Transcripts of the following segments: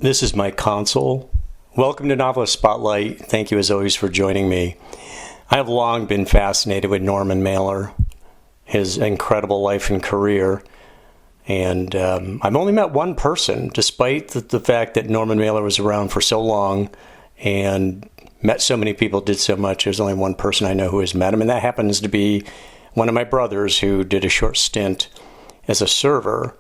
This is Mike Console. Welcome to Novelist Spotlight. Thank you as always for joining me. I have long been fascinated with Norman Mailer, his incredible life and career. And I've only met one person, despite the fact that Norman Mailer was around for so long and met so many people, did so much. There's only one person I know who has met him, and that happens to be one of my brothers who did a short stint as a server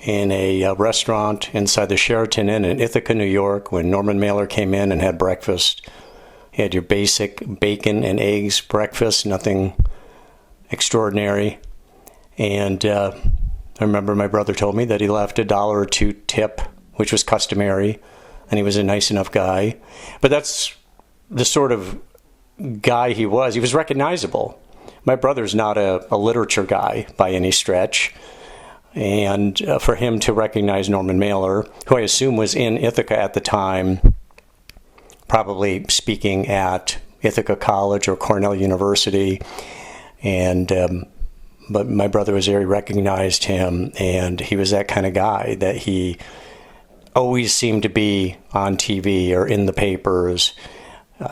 in a restaurant inside the Sheraton Inn in Ithaca, New York, when Norman Mailer came in and had breakfast. He had your basic bacon and eggs breakfast, nothing extraordinary. And I remember my brother told me that he left $1 or $2 tip, which was customary, and he was a nice enough guy. But that's the sort of guy he was. He was recognizable. My brother's not a literature guy by any stretch. And for him to recognize Norman Mailer, who I assume was in Ithaca at the time, probably speaking at Ithaca College or Cornell University, and but my brother was there, he recognized him, and he was that kind of guy that he always seemed to be on TV or in the papers.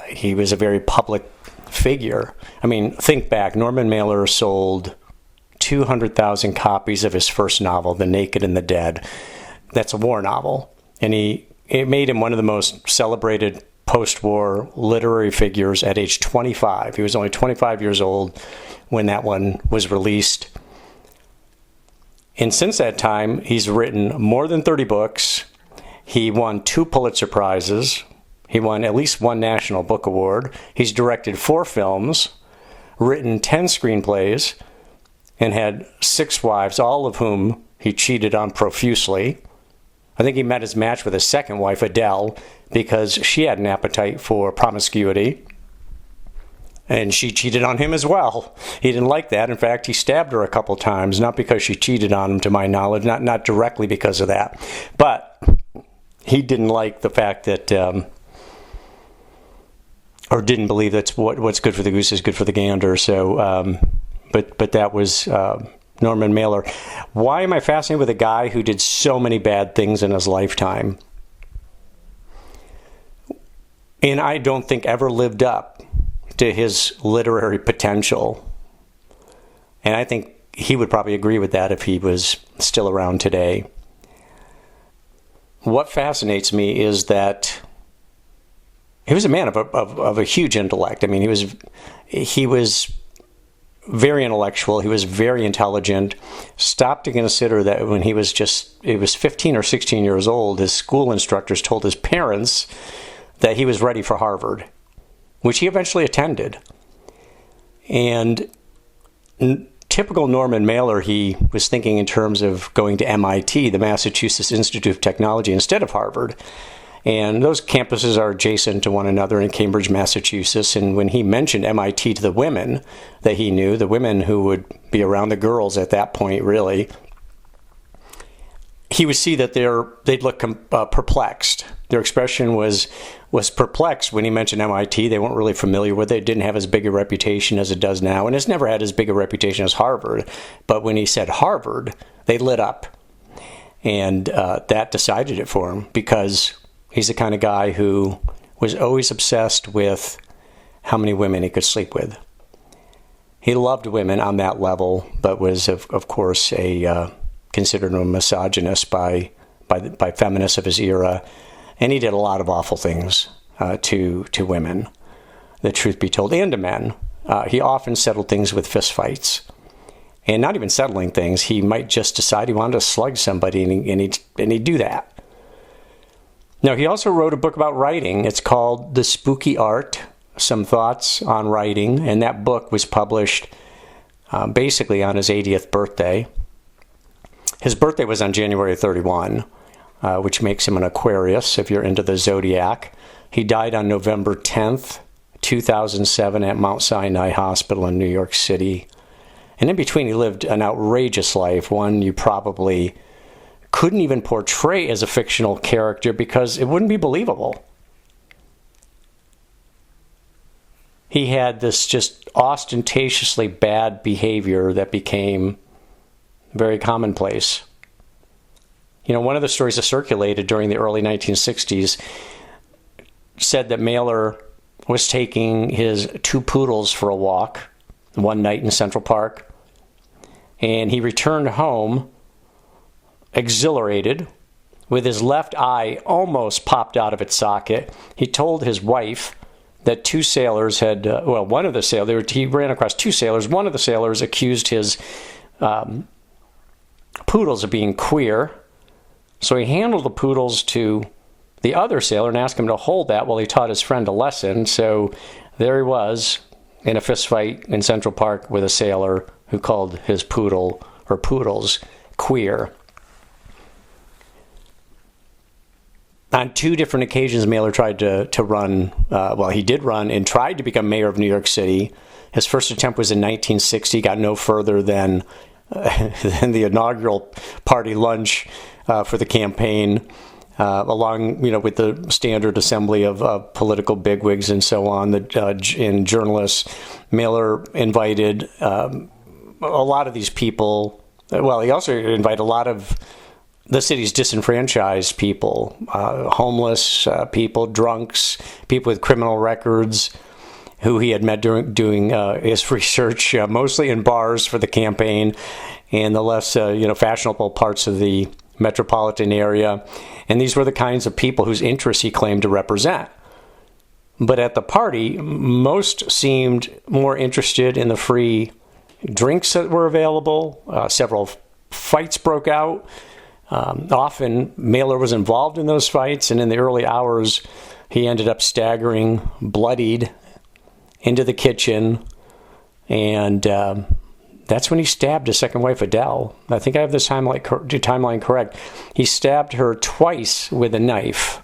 He was a very public figure. I mean, think back, Norman Mailer sold 200,000 copies of his first novel, The Naked and the Dead. That's a war novel. And it made him one of the most celebrated post-war literary figures at age 25. He was only 25 years old when that one was released. And since that time, he's written more than 30 books. He won 2 Pulitzer Prizes. He won at least 1 National Book Award. He's directed 4 films, written 10 screenplays, and had 6 wives, all of whom he cheated on profusely. I think he met his match with his second wife, Adele, because she had an appetite for promiscuity, and she cheated on him as well. He didn't like that. In fact, he stabbed her a couple times, not because she cheated on him, to my knowledge, not directly because of that, but he didn't like the fact that, or didn't believe that's what's good for the goose is good for the gander. So, But that was Norman Mailer. Why am I fascinated with a guy who did so many bad things in his lifetime? And I don't think ever lived up to his literary potential. And I think he would probably agree with that if he was still around today. What fascinates me is that he was a man of a huge intellect. I mean, he was very intellectual. He was very intelligent. Stopped to consider that when he was 15 or 16 years old, his school instructors told his parents that he was ready for Harvard, which he eventually attended. And typical Norman Mailer, he was thinking in terms of going to MIT, the Massachusetts Institute of Technology, instead of Harvard. And those campuses are adjacent to one another in Cambridge, Massachusetts. And when he mentioned MIT to the women that he knew, the women who would be around the girls at that point, really, he would see that they'd look perplexed. Their expression was perplexed when he mentioned MIT. They weren't really familiar with it. It didn't have as big a reputation as it does now. And it's never had as big a reputation as Harvard. But when he said Harvard, they lit up. And that decided it for him, because he's the kind of guy who was always obsessed with how many women he could sleep with. He loved women on that level, but was, of course, considered a misogynist by feminists of his era. And he did a lot of awful things to women, the truth be told, and to men. He often settled things with fistfights. And not even settling things, he might just decide he wanted to slug somebody, and he'd do that. Now, he also wrote a book about writing. It's called The Spooky Art, Some Thoughts on Writing, and that book was published basically on his 80th birthday. His birthday was on January 31, which makes him an Aquarius, if you're into the zodiac. He died on November 10th, 2007, at Mount Sinai Hospital in New York City. And in between, he lived an outrageous life, one you probably couldn't even portray as a fictional character because it wouldn't be believable. He had this just ostentatiously bad behavior that became very commonplace. One of the stories that circulated during the early 1960s said that Mailer was taking his 2 poodles for a walk one night in Central Park, and he returned home exhilarated, with his left eye almost popped out of its socket. He told his wife that 2 sailors had, one of the sailors, he ran across 2 sailors. One of the sailors accused his poodles of being queer. So he handed the poodles to the other sailor and asked him to hold that while he taught his friend a lesson. So there he was in a fist fight in Central Park with a sailor who called his poodle or poodles queer. On 2 different occasions, Mailer tried to run, he did run and tried to become mayor of New York City. His first attempt was in 1960, got no further than the inaugural party lunch for the campaign, along with the standard assembly of political bigwigs and so on, and journalists. Mailer invited a lot of these people. Well, he also invited a lot of the city's disenfranchised people, homeless people, drunks, people with criminal records, who he had met doing his research, mostly in bars for the campaign, and the less fashionable parts of the metropolitan area. And these were the kinds of people whose interests he claimed to represent. But at the party, most seemed more interested in the free drinks that were available. Several fights broke out. Often, Mailer was involved in those fights, and in the early hours, he ended up staggering, bloodied, into the kitchen, and that's when he stabbed his second wife, Adele. I think I have this timeline correct. He stabbed her twice with a knife,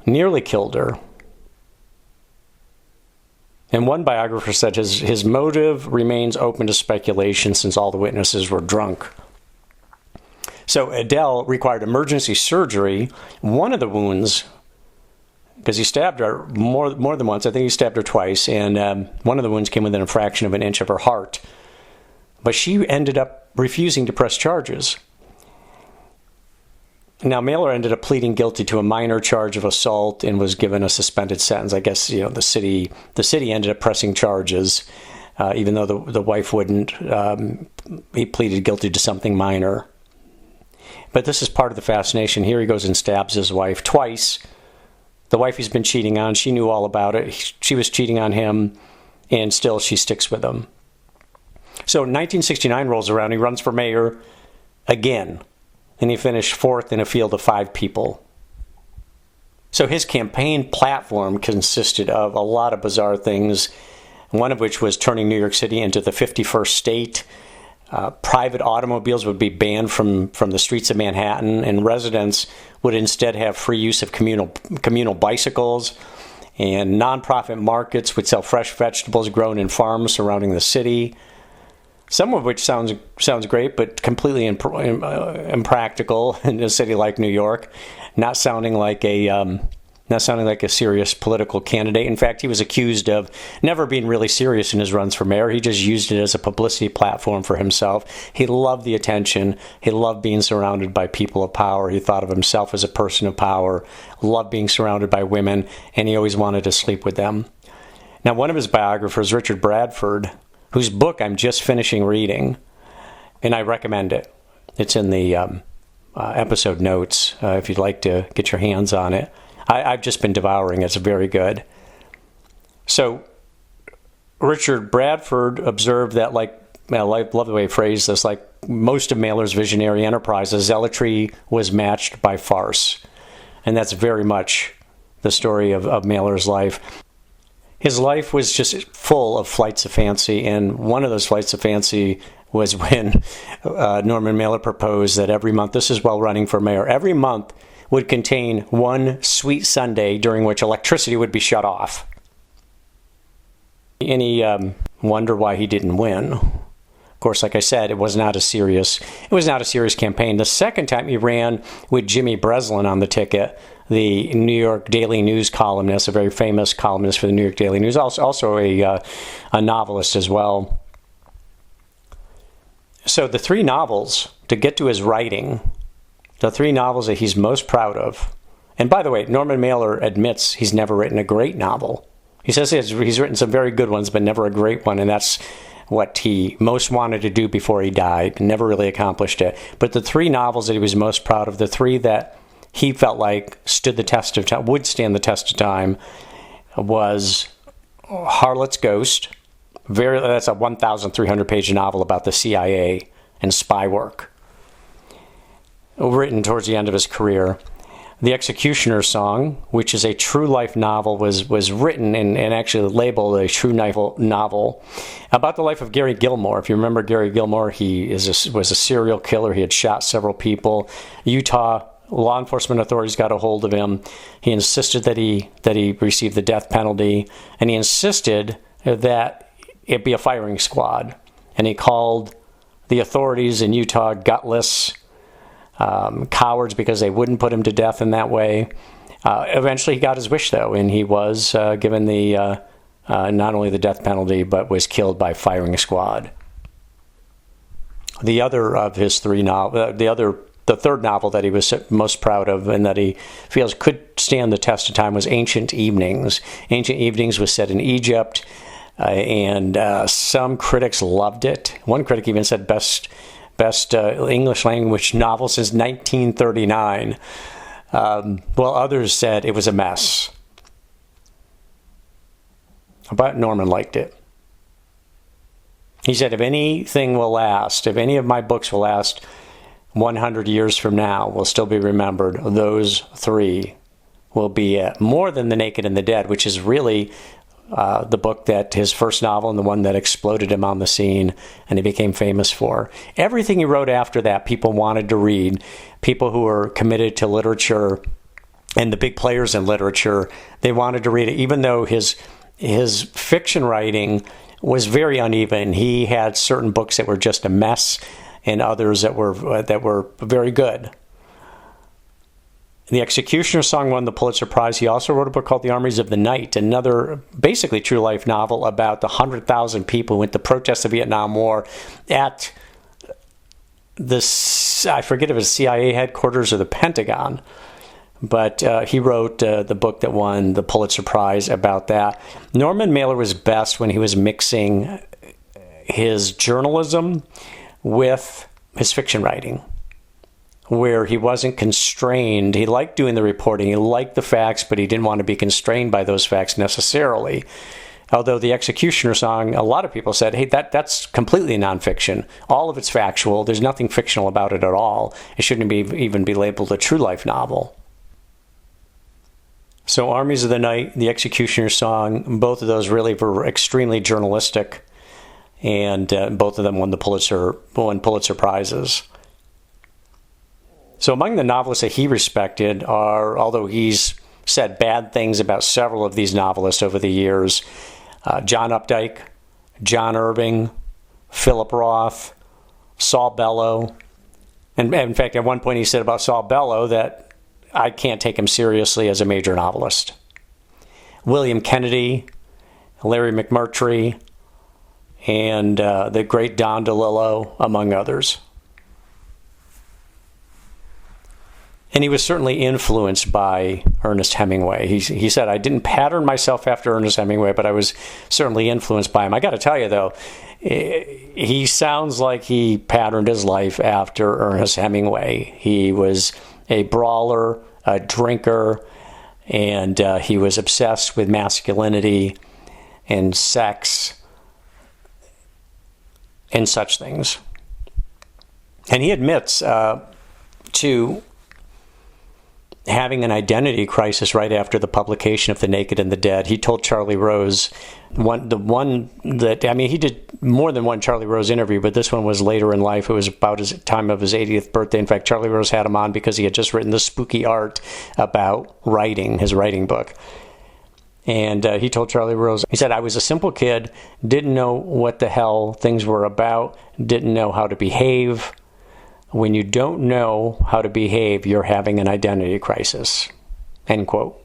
nearly killed her. And one biographer said his motive remains open to speculation since all the witnesses were drunk. So Adele required emergency surgery. One of the wounds, because he stabbed her more than once, I think he stabbed her twice, and one of the wounds came within a fraction of an inch of her heart. But she ended up refusing to press charges. Now, Mailer ended up pleading guilty to a minor charge of assault and was given a suspended sentence. I guess, the city ended up pressing charges, even though the wife wouldn't. He pleaded guilty to something minor. But this is part of the fascination. Here he goes and stabs his wife twice. The wife he's been cheating on, she knew all about it. She was cheating on him, and still she sticks with him. So 1969 rolls around. He runs for mayor again. And he finished 4th in a field of 5 people. So his campaign platform consisted of a lot of bizarre things, one of which was turning New York City into the 51st state. Private automobiles would be banned from the streets of Manhattan, and residents would instead have free use of communal bicycles. And nonprofit markets would sell fresh vegetables grown in farms surrounding the city. Some of which sounds great, but completely impractical in a city like New York. Not sounding like a serious political candidate. In fact, he was accused of never being really serious in his runs for mayor. He just used it as a publicity platform for himself. He loved the attention. He loved being surrounded by people of power. He thought of himself as a person of power. Loved being surrounded by women, and he always wanted to sleep with them. Now, one of his biographers, Richard Bradford, whose book I'm just finishing reading, and I recommend it. It's in the episode notes if you'd like to get your hands on it. I've just been devouring it. It's very good. So Richard Bradford observed that, I love the way he phrased this, like most of Mailer's visionary enterprises, zealotry was matched by farce. And that's very much the story of Mailer's life. His life was just full of flights of fancy, and one of those flights of fancy was when Norman Mailer proposed that every month, this is while running for mayor, every month would contain one sweet Sunday during which electricity would be shut off. Any wonder why he didn't win? Of course, like I said, it was not a serious campaign. The second time he ran with Jimmy Breslin on the ticket, the New York Daily News columnist, a very famous columnist for the New York Daily News, also a novelist as well. So the 3 novels to get to his writing, the 3 novels that he's most proud of. And by the way, Norman Mailer admits he's never written a great novel. He says he's written some very good ones, but never a great one, and that's what he most wanted to do before he died, and never really accomplished it. But the 3 novels that he was most proud of, the 3 that he felt like stood the test of time, would stand the test of time, was Harlot's Ghost. That's a 1,300-page novel about the CIA and spy work, written towards the end of his career. The Executioner's Song, which is a true life novel, was written and actually labeled a true novel about the life of Gary Gilmore. If you remember Gary Gilmore, he was a serial killer. He had shot several people. Utah law enforcement authorities got a hold of him. He insisted that he receive the death penalty, and he insisted that it be a firing squad. And he called the authorities in Utah gutless, cowards, because they wouldn't put him to death in that way. Eventually he got his wish, though, and he was given the not only the death penalty, but was killed by firing squad. The other of his 3 novels, the third novel that he was most proud of and that he feels could stand the test of time, was Ancient Evenings. Ancient Evenings was set in Egypt, and some critics loved it. One critic even said best English language novel since 1939. While others said it was a mess. But Norman liked it. He said, if anything will last, if any of my books will last 100 years from now, will still be remembered, those 3 will be more than The Naked and the Dead, which is really the book that his first novel and the one that exploded him on the scene and he became famous for. Everything he wrote after that, people wanted to read. People who were committed to literature and the big players in literature, they wanted to read it, even though his fiction writing was very uneven. He had certain books that were just a mess and others that were very good. The Executioner's Song won the Pulitzer Prize. He also wrote a book called The Armies of the Night, another basically true life novel about the 100,000 people who went to protest the Vietnam War at I forget if it was CIA headquarters or the Pentagon, but he wrote the book that won the Pulitzer Prize about that. Norman Mailer was best when he was mixing his journalism with his fiction writing, where he wasn't constrained. He liked doing the reporting, he liked the facts, but he didn't want to be constrained by those facts necessarily. Although The Executioner's Song, a lot of people said, hey, that's completely nonfiction. All of it's factual. There's nothing fictional about it at all. It shouldn't even be labeled a true life novel. So Armies of the Night, The Executioner's Song, both of those really were extremely journalistic, and both of them won Pulitzer Prizes. So among the novelists that he respected are, although he's said bad things about several of these novelists over the years, John Updike, John Irving, Philip Roth, Saul Bellow. And in fact, at one point he said about Saul Bellow that I can't take him seriously as a major novelist. William Kennedy, Larry McMurtry, and the great Don DeLillo, among others. And he was certainly influenced by Ernest Hemingway. He said, I didn't pattern myself after Ernest Hemingway, but I was certainly influenced by him. I got to tell you, though, he sounds like he patterned his life after Ernest Hemingway. He was a brawler, a drinker, and he was obsessed with masculinity and sex and such things. And he admits to having an identity crisis right after the publication of The Naked and the Dead. He told Charlie Rose, he did more than one Charlie Rose interview, but this one was later in life. It was about his time of his 80th birthday. In fact, Charlie Rose had him on because he had just written The Spooky Art about writing, his writing book. And he told Charlie Rose, he said, I was a simple kid, didn't know what the hell things were about, didn't know how to behave. When you don't know how to behave, you're having an identity crisis. End quote.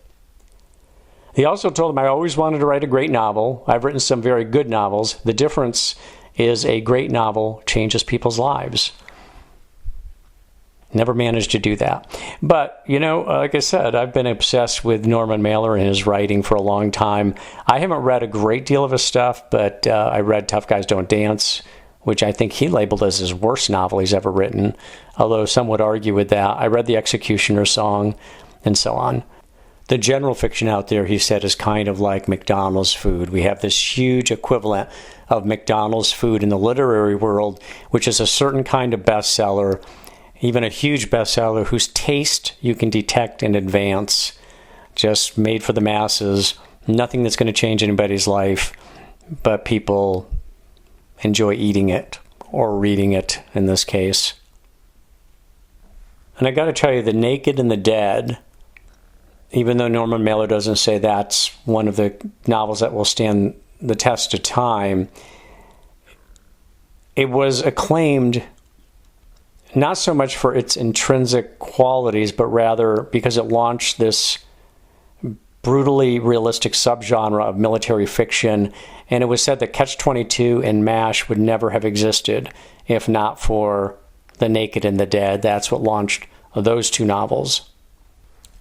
He also told him, I always wanted to write a great novel. I've written some very good novels. The difference is a great novel changes people's lives. Never managed to do that. But, like I said, I've been obsessed with Norman Mailer and his writing for a long time. I haven't read a great deal of his stuff, but I read Tough Guys Don't Dance, which I think he labeled as his worst novel he's ever written, although some would argue with that. I read The Executioner's Song, and so on. The general fiction out there, he said, is kind of like McDonald's food. We have this huge equivalent of McDonald's food in the literary world, which is a certain kind of bestseller, even a huge bestseller whose taste you can detect in advance, just made for the masses, nothing that's going to change anybody's life, but people enjoy eating it, or reading it in this case. And I got to tell you, The Naked and the Dead, even though Norman Mailer doesn't say that's one of the novels that will stand the test of time, it was acclaimed not so much for its intrinsic qualities, but rather because it launched this brutally realistic subgenre of military fiction, and it was said that Catch-22 and MASH would never have existed if not for The Naked and the Dead. That's what launched those two novels.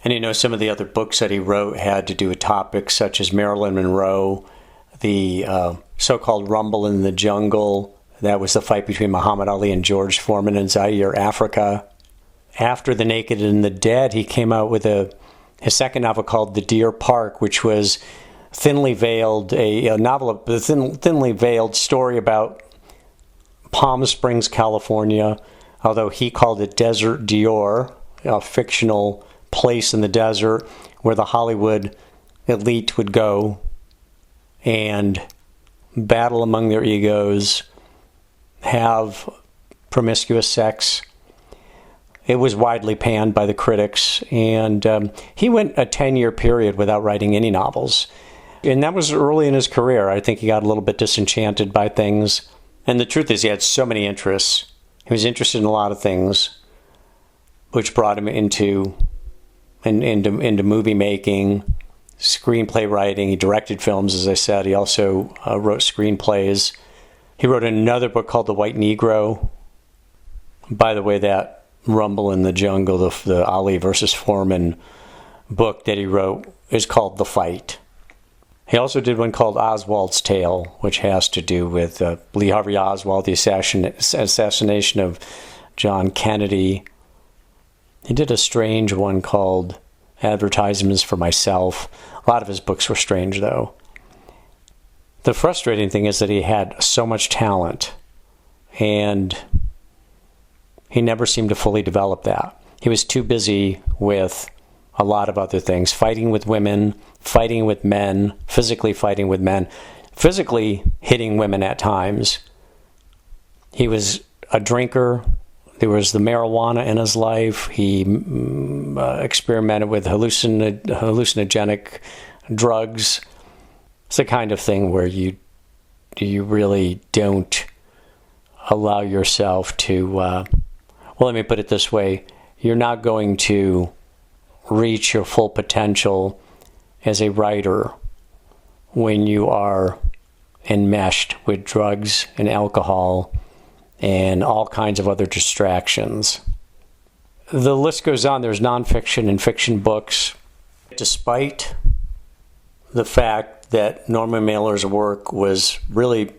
And some of the other books that he wrote had to do with topics such as Marilyn Monroe, the so-called Rumble in the Jungle. That was the fight between Muhammad Ali and George Foreman in Zaire, Africa. After The Naked and the Dead, he came out with his second novel called The Deer Park, which was thinly veiled, a novel of a thinly veiled story about Palm Springs, California, although he called it Desert Dior, a fictional place in the desert where the Hollywood elite would go and battle among their egos, have promiscuous sex. It was widely panned by the critics, and he went a 10-year period without writing any novels. And that was early in his career. I think he got a little bit disenchanted by things. And the truth is, he had so many interests. He was interested in a lot of things, which brought him into movie making, screenplay writing. He directed films, as I said. He also wrote screenplays. He wrote another book called The White Negro. By the way, that Rumble in the Jungle, the Ali versus Foreman book that he wrote, is called The Fight. He also did one called Oswald's Tale, which has to do with Lee Harvey Oswald, the assassination of John Kennedy. He did a strange one called Advertisements for Myself. A lot of his books were strange, though. The frustrating thing is that he had so much talent, and he never seemed to fully develop that. He was too busy with a lot of other things, fighting with women, fighting with men, physically fighting with men, physically hitting women at times. He was a drinker. There was the marijuana in his life. He experimented with hallucinogenic drugs. It's the kind of thing where you really don't allow yourself to, well, let me put it this way. You're not going to reach your full potential as a writer when you are enmeshed with drugs and alcohol and all kinds of other distractions. The list goes on. There's nonfiction and fiction books. Despite the fact that Norman Mailer's work was really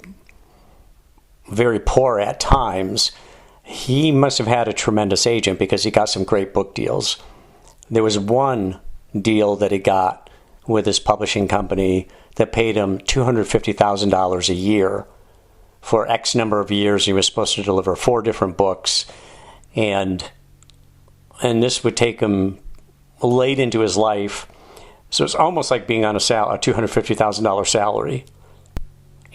very poor at times, he must have had a tremendous agent because he got some great book deals. There was one deal that he got with his publishing company that paid him $250,000 a year for X number of years. He was supposed to deliver 4 different books, and this would take him late into his life. So it's almost like being on a $250,000 salary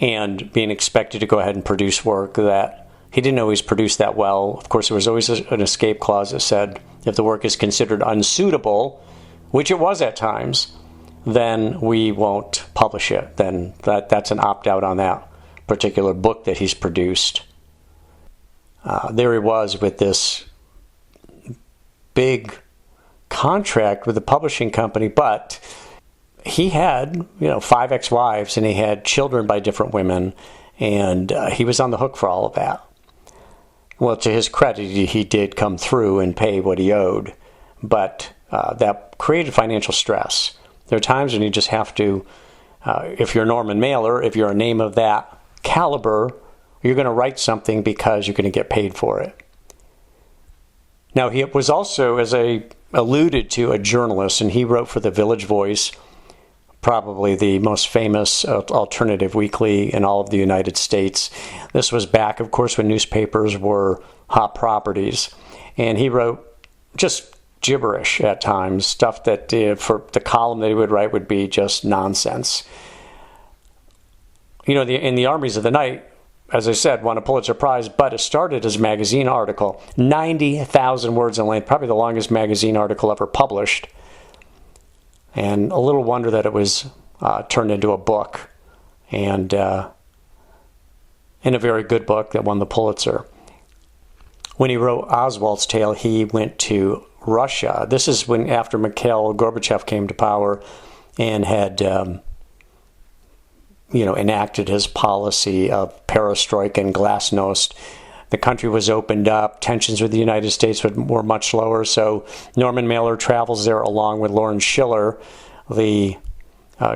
and being expected to go ahead and produce work that he didn't always produce that well. Of course, there was always an escape clause that said if the work is considered unsuitable, which it was at times, then we won't publish it. Then that's an opt-out on that particular book that he's produced. There he was with this big contract with the publishing company, but he had 5 ex-wives and he had children by different women, and he was on the hook for all of that. Well, to his credit, he did come through and pay what he owed, but that created financial stress. There are times when you just have to, if you're Norman Mailer, if you're a name of that caliber, you're going to write something because you're going to get paid for it. Now, he was also, as I alluded to, a journalist, and he wrote for the Village Voice, probably the most famous alternative weekly in all of the United States. This was back, of course, when newspapers were hot properties. And he wrote just gibberish at times, stuff that for the column that he would write would be just nonsense. You know, in the Armies of the Night, as I said, won a Pulitzer Prize, but it started as a magazine article, 90,000 words in length, probably the longest magazine article ever published. And a little wonder that it was turned into a book, and a very good book that won the Pulitzer. When he wrote Oswald's Tale, he went to Russia. This is when, after Mikhail Gorbachev came to power and had enacted his policy of perestroika and glasnost. The country was opened up. Tensions with the United States were much lower. So Norman Mailer travels there along with Lawrence Schiller, the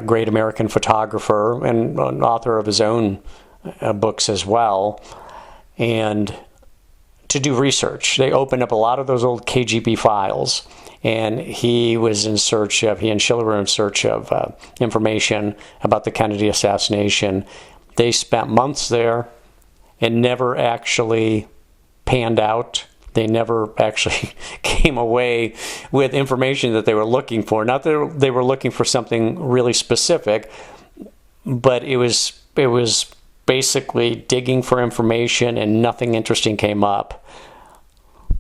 great American photographer and an author of his own books as well, and to do research. They opened up a lot of those old KGB files, and he and Schiller were in search of information about the Kennedy assassination. They spent months there and never actually panned out. They never actually came away with information that they were looking for. Not that they were looking for something really specific, but it was basically digging for information and nothing interesting came up.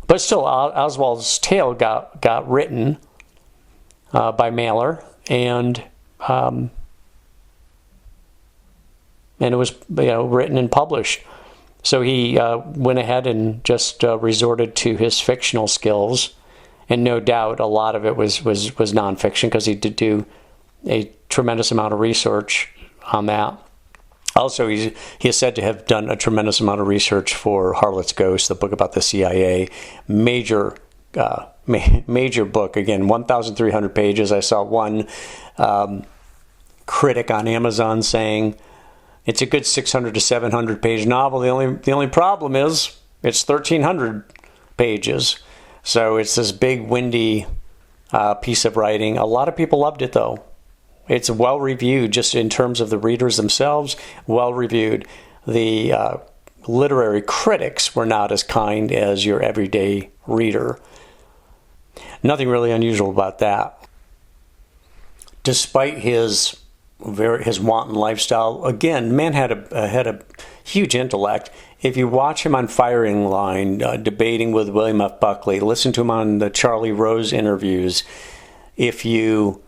But still, Oswald's Tale got written by Mailer, and it was written and published. So he went ahead and just resorted to his fictional skills, and no doubt a lot of it was nonfiction, because he did do a tremendous amount of research on that. Also, he is said to have done a tremendous amount of research for Harlot's Ghost, the book about the CIA. Major book. Again, 1,300 pages. I saw one critic on Amazon saying it's a good 600 to 700 page novel. The only problem is it's 1,300 pages. So it's this big, windy piece of writing. A lot of people loved it, though. It's well reviewed, just in terms of the readers themselves, well reviewed. The literary critics were not as kind as your everyday reader. Nothing really unusual about that. Despite his wanton lifestyle, again, man had a huge intellect. If you watch him on Firing Line, debating with William F. Buckley, listen to him on the Charlie Rose interviews, if you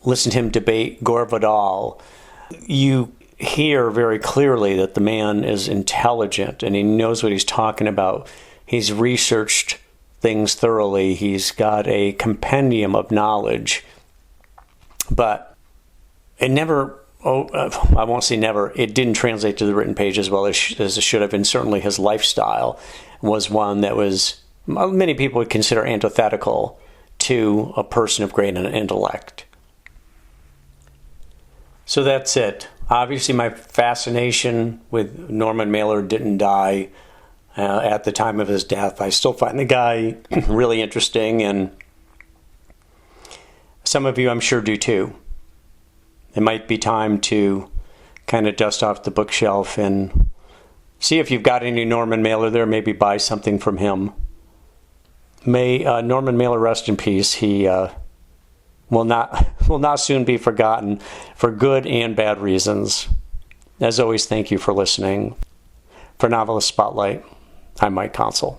listen to him debate Gore Vidal, you hear very clearly that the man is intelligent and he knows what he's talking about. He's researched things thoroughly. He's got a compendium of knowledge. But it never, I won't say never, it didn't translate to the written page as well as it should have. And certainly his lifestyle was one that was, many people would consider antithetical to a person of great intellect. So that's it. Obviously, my fascination with Norman Mailer didn't die at the time of his death. I still find the guy really interesting, and some of you, I'm sure, do too. It might be time to kind of dust off the bookshelf and see if you've got any Norman Mailer there. Maybe buy something from him. May Norman Mailer rest in peace. He will not soon be forgotten for good and bad reasons. As always, thank you for listening. For Novelist Spotlight, I'm Mike Consell.